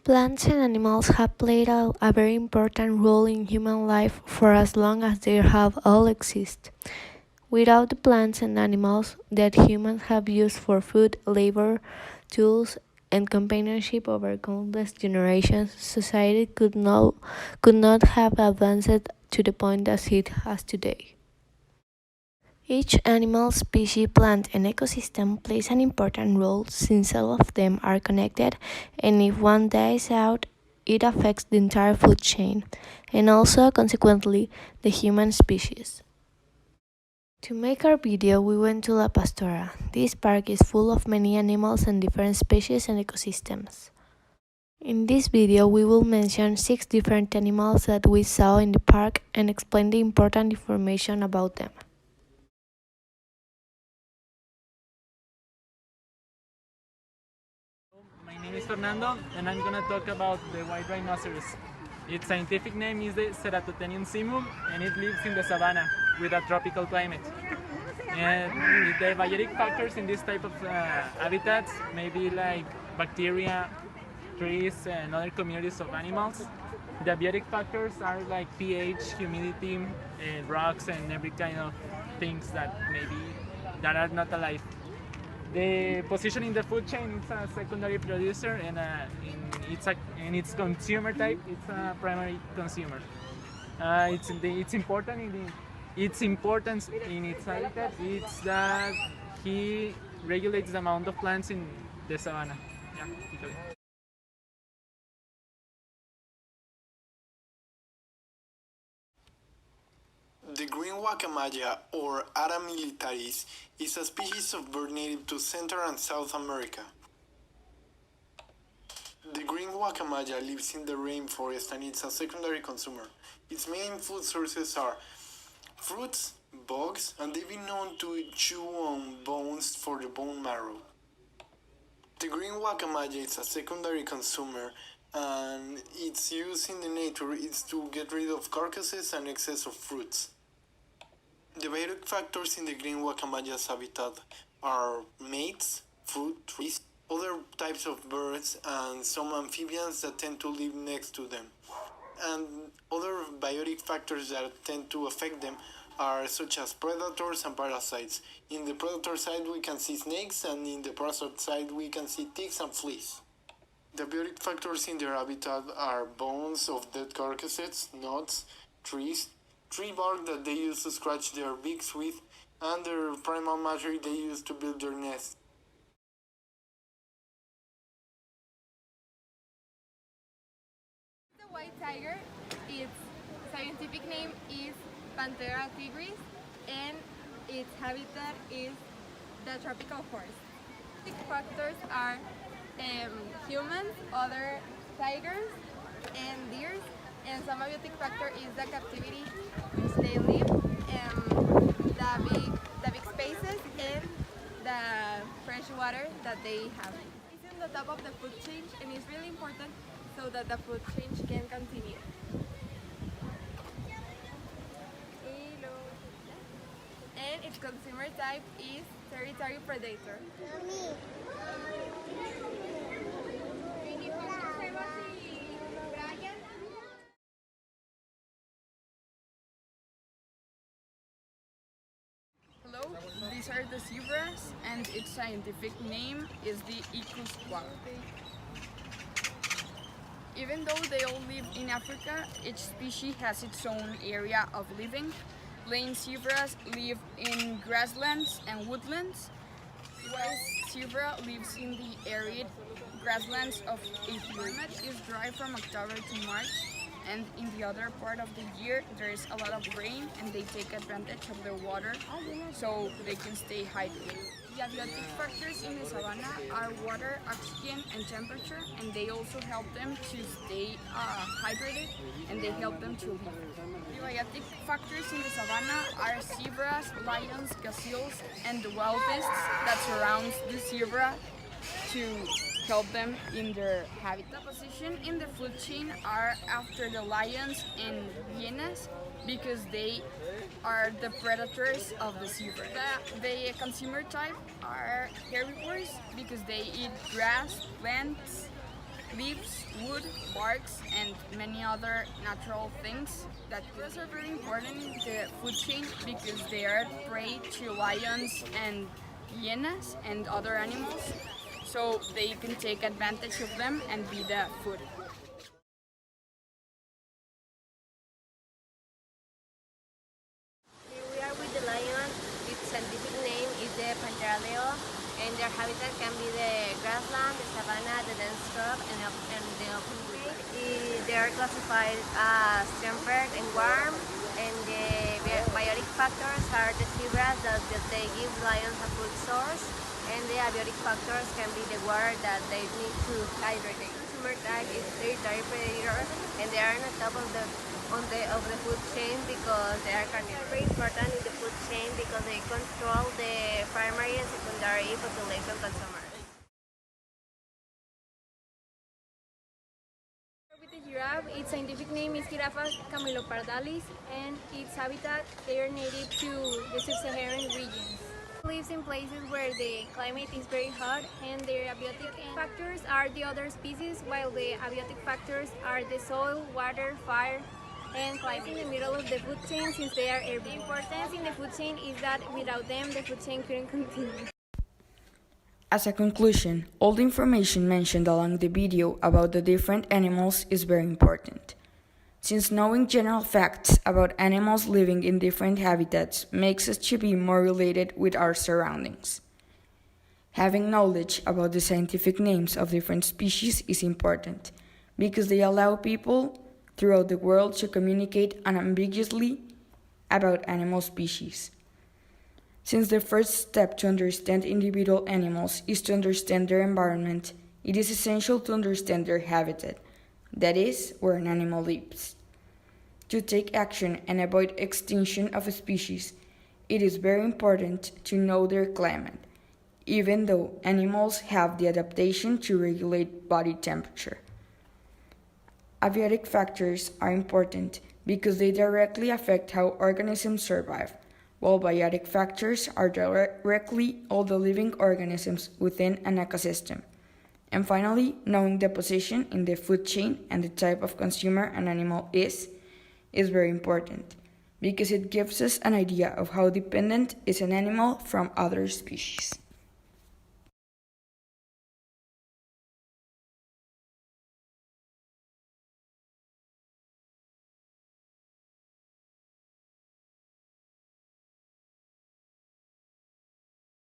Plants and animals have played a very important role in human life for as long as they have all existed. Without the plants and animals that humans have used for food, labor, tools, and companionship over countless generations, society could not have advanced to the point as it has today. Each animal, species, plant, and ecosystem plays an important role since all of them are connected, and if one dies out, it affects the entire food chain, and also, consequently, the human species. To make our video, we went to La Pastora. This park is full of many animals and different species and ecosystems. In this video, we will mention 6 different animals that we saw in the park and explain the important information about them. My name is Fernando, and I'm gonna talk about the white rhinoceros. Its scientific name is the Ceratophrenium simum, and it lives in the savanna with a tropical climate. And the biotic factors in this type of habitats may be like bacteria, trees, and other communities of animals. The biotic factors are like pH, humidity, rocks, and every kind of things that are not alive. The position in the food chain, it's a secondary producer, and in its consumer type, it's a primary consumer. It's important its importance in its habitat. It's that he regulates the amount of plants in the savanna. Yeah, usually. The green guacamaya, or Ara militaris, is a species of bird native to Central and South America. The green guacamaya lives in the rainforest and is a secondary consumer. Its main food sources are fruits, bugs, and they've been known to chew on bones for the bone marrow. The green guacamaya is a secondary consumer, and its use in the nature is to get rid of carcasses and excess of fruits. The biotic factors in the green guacamaya's habitat are mates, food, trees, other types of birds, and some amphibians that tend to live next to them. And other biotic factors that tend to affect them are such as predators and parasites. In the predator side we can see snakes, and in the parasite side we can see ticks and fleas. The biotic factors in their habitat are bones of dead carcasses, nuts, trees, tree bark that they use to scratch their beaks with, and their primal matter they use to build their nest. The white tiger, its scientific name is Panthera tigris, and its habitat is the tropical forest. The factors are humans, other tigers, and deers, and some abiotic factor is the captivity which they live, the big spaces, and the fresh water that they have. It's in the top of the food chain, and it's really important so that the food chain can continue. And its consumer type is territory predator. Hello, these are the zebras, and its scientific name is the Icus quack. Even though they all live in Africa, each species has its own area of living. Plain zebras live in grasslands and woodlands, while zebra lives in the arid grasslands of Ethiopia. Climate is dry from October to March, and in the other part of the year there is a lot of rain, and they take advantage of the water so they can stay hydrated. The abiotic factors in the savanna are water, oxygen, and temperature, and they also help them to stay hydrated, and they help them to live. The biotic factors in the savanna are zebras, lions, gazelles, and the wild beasts that surround the zebra to help them in their habitat. The position in the food chain are after the lions and hyenas, because they are the predators of the zebra. The consumer type are herbivores because they eat grass, plants, leaves, wood, barks, and many other natural things. That those are very important in the food chain because they are prey to lions and hyenas and other animals, so they can take advantage of them and be the food. Here we are with the lion. Its scientific name is the Panthera leo, and their habitat can be the grassland, the savanna, the dense scrub, and the open field. They are classified as temperate and warm, and the biotic factors are the zebras that they give lions a food source, and the abiotic factors can be the water that they need to hydrate. Consumer type is territorial predators, and they are on the top of the food chain because they are carnivores. Very important in the food chain because they control the primary and secondary population consumers. With the giraffe, its scientific name is Giraffa camelopardalis, and its habitat, they are native to the sub-Saharan regions. It lives in places where the climate is very hot, and their abiotic factors are the other species, while the abiotic factors are the soil, water, fire, and climate. In the middle of the food chain since they are herbivores. The importance in the food chain is that without them the food chain couldn't continue. As a conclusion, all the information mentioned along the video about the different animals is very important, since knowing general facts about animals living in different habitats makes us to be more related with our surroundings. Having knowledge about the scientific names of different species is important, because they allow people throughout the world to communicate unambiguously about animal species. Since the first step to understand individual animals is to understand their environment, it is essential to understand their habitat, that is, where an animal lives. To take action and avoid extinction of a species, it is very important to know their climate, even though animals have the adaptation to regulate body temperature. Abiotic factors are important because they directly affect how organisms survive, while biotic factors are directly all the living organisms within an ecosystem. And finally, knowing the position in the food chain and the type of consumer an animal is very important, because it gives us an idea of how dependent is an animal from other species.